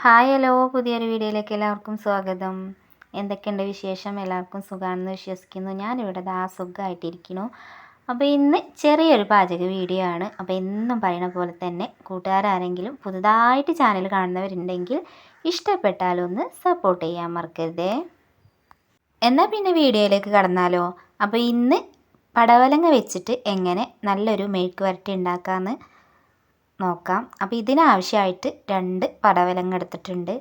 Hi hello, പുതിയൊരു വീഡിയോയിലേക്ക് എല്ലാവർക്കും സ്വാഗതം. എന്തൊക്കെയുണ്ട് വിശേഷം? എല്ലാവർക്കും സുഖമാണെന്ന് വിശ്വസിക്കുന്നു. ഞാനിവിടെ സുഖമായിട്ടിരിക്കുന്നു. അപ്പോൾ ഇന്ന് ചെറിയൊരു പാചക വീഡിയോ ആണ്. അപ്പോൾ എന്നും പറയുന്ന പോലെ തന്നെ കൂട്ടുകാരാരെങ്കിലും പുതുതായിട്ട് ചാനൽ കാണുന്നവരുണ്ടെങ്കിൽ ഇഷ്ടപ്പെട്ടാലൊന്ന് സപ്പോർട്ട് ചെയ്യാൻ മറക്കരുതേ. എന്നാൽ പിന്നെ വീഡിയോയിലേക്ക് കടന്നാലോ? അപ്പോൾ ഇന്ന് പടവലങ്ങ വെച്ചിട്ട് എങ്ങനെ നല്ലൊരു മെഴുക്ക് വരട്ടി ഉണ്ടാക്കാമെന്ന് നോക്കാം. അപ്പോൾ ഇതിനാവശ്യമായിട്ട് 2 പടവലങ്ങ എടുത്തിട്ടുണ്ട്.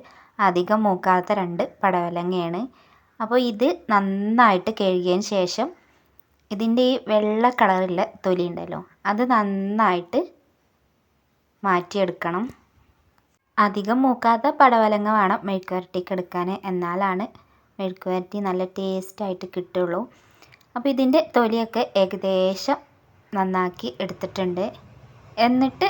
അധികം മൂക്കാത്ത 2 പടവലങ്ങയാണ്. അപ്പോൾ ഇത് നന്നായിട്ട് കഴുകിയതിന് ശേഷം ഇതിൻ്റെ ഈ വെള്ള കളറുള്ള തൊലി ഉണ്ടല്ലോ, അത് നന്നായിട്ട് മാറ്റിയെടുക്കണം. അധികം മൂക്കാത്ത പടവലങ്ങ വേണം മെഴുക്ക് വരട്ടിക്ക് എടുക്കാൻ, എന്നാലാണ് മെഴുക്ക് വരട്ടി നല്ല ടേസ്റ്റായിട്ട് കിട്ടുള്ളൂ. അപ്പോൾ ഇതിൻ്റെ തൊലിയൊക്കെ ഏകദേശം നന്നാക്കി എടുത്തിട്ടുണ്ട്. എന്നിട്ട്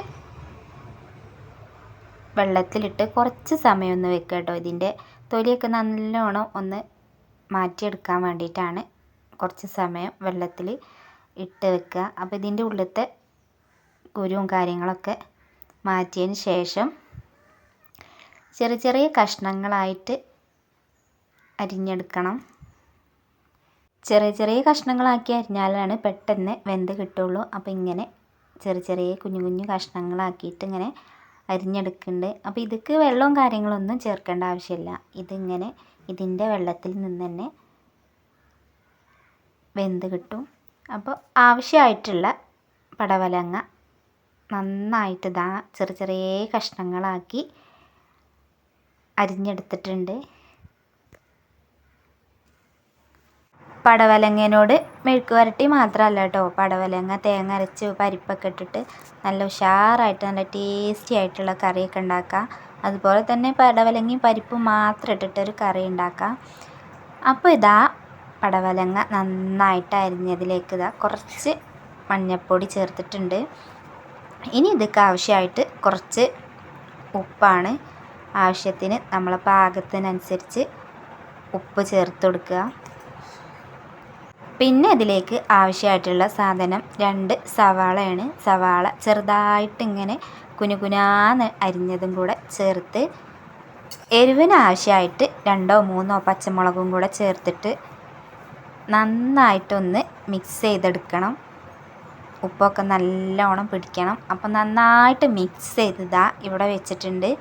വെള്ളത്തിലിട്ട് കുറച്ച് സമയം ഒന്ന് വെക്കുക കേട്ടോ. ഇതിൻ്റെ തൊലിയൊക്കെ നല്ലോണം ഒന്ന് മാറ്റിയെടുക്കാൻ വേണ്ടിയിട്ടാണ് കുറച്ച് സമയം വെള്ളത്തിൽ ഇട്ട് വെക്കുക. അപ്പോൾ ഇതിൻ്റെ ഉള്ളിലത്തെ കുരുവും കാര്യങ്ങളൊക്കെ മാറ്റിയതിന് ശേഷം ചെറിയ ചെറിയ കഷ്ണങ്ങളായിട്ട് അരിഞ്ഞെടുക്കണം. ചെറിയ ചെറിയ കഷ്ണങ്ങളാക്കി അരിഞ്ഞാലാണ് പെട്ടെന്ന് വെന്ത് കിട്ടുള്ളൂ. അപ്പോൾ ഇങ്ങനെ ചെറിയ ചെറിയ കുഞ്ഞു കുഞ്ഞു കഷ്ണങ്ങളാക്കിയിട്ട് ഇങ്ങനെ അരിഞ്ഞെടുക്കുന്നുണ്ട്. അപ്പോൾ ഇതിക്ക് വെള്ളവും കാര്യങ്ങളൊന്നും ചേർക്കേണ്ട ആവശ്യമില്ല. ഇതിങ്ങനെ ഇതിൻ്റെ വെള്ളത്തിൽ നിന്ന് തന്നെ വെന്ത് കിട്ടും. അപ്പോൾ ആവശ്യമായിട്ടുള്ള പടവലങ്ങ നന്നായിട്ട് ചെറിയ ചെറിയ കഷ്ണങ്ങളാക്കി അരിഞ്ഞെടുത്തിട്ടുണ്ട്. പടവലങ്ങേനോട് മെഴുക്ക് വരട്ടി മാത്രമല്ല കേട്ടോ, പടവലങ്ങ തേങ്ങ അരച്ച് പരിപ്പൊക്കെ ഇട്ടിട്ട് നല്ല ഉഷാറായിട്ട് നല്ല ടേസ്റ്റി ആയിട്ടുള്ള കറിയൊക്കെ ഉണ്ടാക്കാം. അതുപോലെ തന്നെ പടവലങ്ങയും പരിപ്പും മാത്രം ഇട്ടിട്ടൊരു കറി ഉണ്ടാക്കാം. അപ്പോൾ പടവലങ്ങ നന്നായിട്ട് അരിഞ്ഞതിലേക്ക് കുറച്ച് മഞ്ഞൾപ്പൊടി ചേർത്തിട്ടുണ്ട്. ഇനി ഇതൊക്കെ ആവശ്യമായിട്ട് കുറച്ച് ഉപ്പാണ്. ആവശ്യത്തിന് നമ്മളെ പാകത്തിനനുസരിച്ച് ഉപ്പ് ചേർത്ത് കൊടുക്കുക. പിന്നെ ഇതിലേക്ക് ആവശ്യമായിട്ടുള്ള സാധനം 2 സവാളയാണ്. സവാള ചെറുതായിട്ട് ഇങ്ങനെ കുനുകുനാന്ന് അരിഞ്ഞതും കൂടെ ചേർത്ത്, എരിവിന് ആവശ്യമായിട്ട് 2 or 3 പച്ചമുളകും കൂടെ ചേർത്തിട്ട് നന്നായിട്ടൊന്ന് മിക്സ് ചെയ്തെടുക്കണം. ഉപ്പൊക്കെ നല്ലോണം പിടിക്കണം. അപ്പം നന്നായിട്ട് മിക്സ് ചെയ്ത് ഇവിടെ വെച്ചിട്ടുണ്ട്.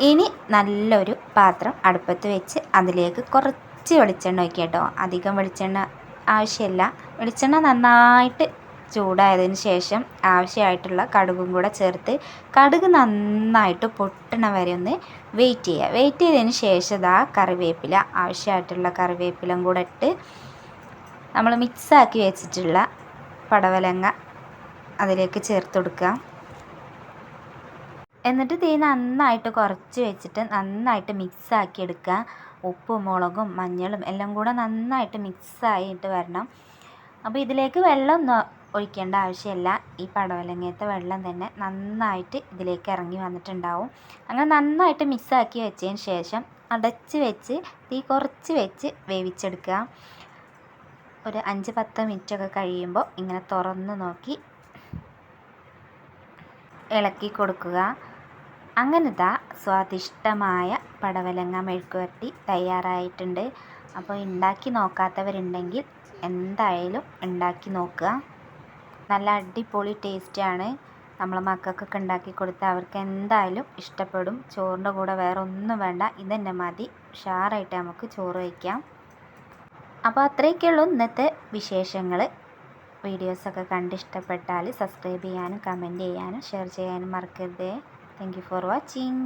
ഇനി നല്ലൊരു പാത്രം അടുപ്പത്ത് വെച്ച് അതിലേക്ക് കുറച്ച് വെളിച്ചെണ്ണ ഒഴിക്കുക കേട്ടോ. അധികം വെളിച്ചെണ്ണ ആവശ്യമില്ല. വെളിച്ചെണ്ണ നന്നായിട്ട് ചൂടായതിന് ശേഷം ആവശ്യമായിട്ടുള്ള കടുകും കൂടെ ചേർത്ത് കടുക് നന്നായിട്ട് പൊട്ടണ വരെ ഒന്ന് വെയിറ്റ് ചെയ്യുക. വെയിറ്റ് ചെയ്തതിന് ശേഷം കറിവേപ്പില, ആവശ്യമായിട്ടുള്ള കറിവേപ്പിലും കൂടെ ഇട്ട് നമ്മൾ മിക്സാക്കി വെച്ചിട്ടുള്ള പടവലങ്ങ അതിലേക്ക് ചേർത്ത് കൊടുക്കുക. എന്നിട്ട് തീ നന്നായിട്ട് കുറച്ച് വെച്ചിട്ട് നന്നായിട്ട് മിക്സാക്കി എടുക്കുക. ഉപ്പും മുളകും മഞ്ഞളും എല്ലാം കൂടെ നന്നായിട്ട് മിക്സായിട്ട് വരണം. അപ്പോൾ ഇതിലേക്ക് വെള്ളമൊന്നും ഒഴിക്കേണ്ട ആവശ്യമില്ല. ഈ പടവലങ്ങയത്തെ വെള്ളം തന്നെ നന്നായിട്ട് ഇതിലേക്ക് ഇറങ്ങി വന്നിട്ടുണ്ടാവും. അങ്ങനെ നന്നായിട്ട് മിക്സാക്കി വെച്ചതിന് ശേഷം അടച്ച് വെച്ച് തീ കുറച്ച് വെച്ച് വേവിച്ചെടുക്കുക. ഒരു 5-10 മിനിറ്റൊക്കെ കഴിയുമ്പോൾ ഇങ്ങനെ തുറന്ന് നോക്കി ഇളക്കി കൊടുക്കുക. അങ്ങനെ സ്വാദിഷ്ടമായ പടവലങ്ങ മെഴുക്ക് വരട്ടി തയ്യാറായിട്ടുണ്ട്. അപ്പോൾ ഉണ്ടാക്കി നോക്കാത്തവരുണ്ടെങ്കിൽ എന്തായാലും ഉണ്ടാക്കി നോക്കുക. നല്ല അടിപൊളി ടേസ്റ്റാണ്. നമ്മളെ മക്കൾക്കൊക്കെ ഉണ്ടാക്കി കൊടുത്താൽ അവർക്ക് എന്തായാലും ഇഷ്ടപ്പെടും. ചോറിൻ്റെ കൂടെ വേറെ ഒന്നും വേണ്ട, ഇതന്നെ മതി. ഉഷാറായിട്ട് നമുക്ക് ചോറ് വയ്ക്കാം. അപ്പോൾ അത്രയൊക്കെയുള്ളൂ ഇന്നത്തെ വിശേഷങ്ങൾ. വീഡിയോസൊക്കെ കണ്ടിഷ്ടപ്പെട്ടാൽ സബ്സ്ക്രൈബ് ചെയ്യാനും കമൻറ്റ് ചെയ്യാനും ഷെയർ ചെയ്യാനും മറക്കരുതേ. Thank you for watching.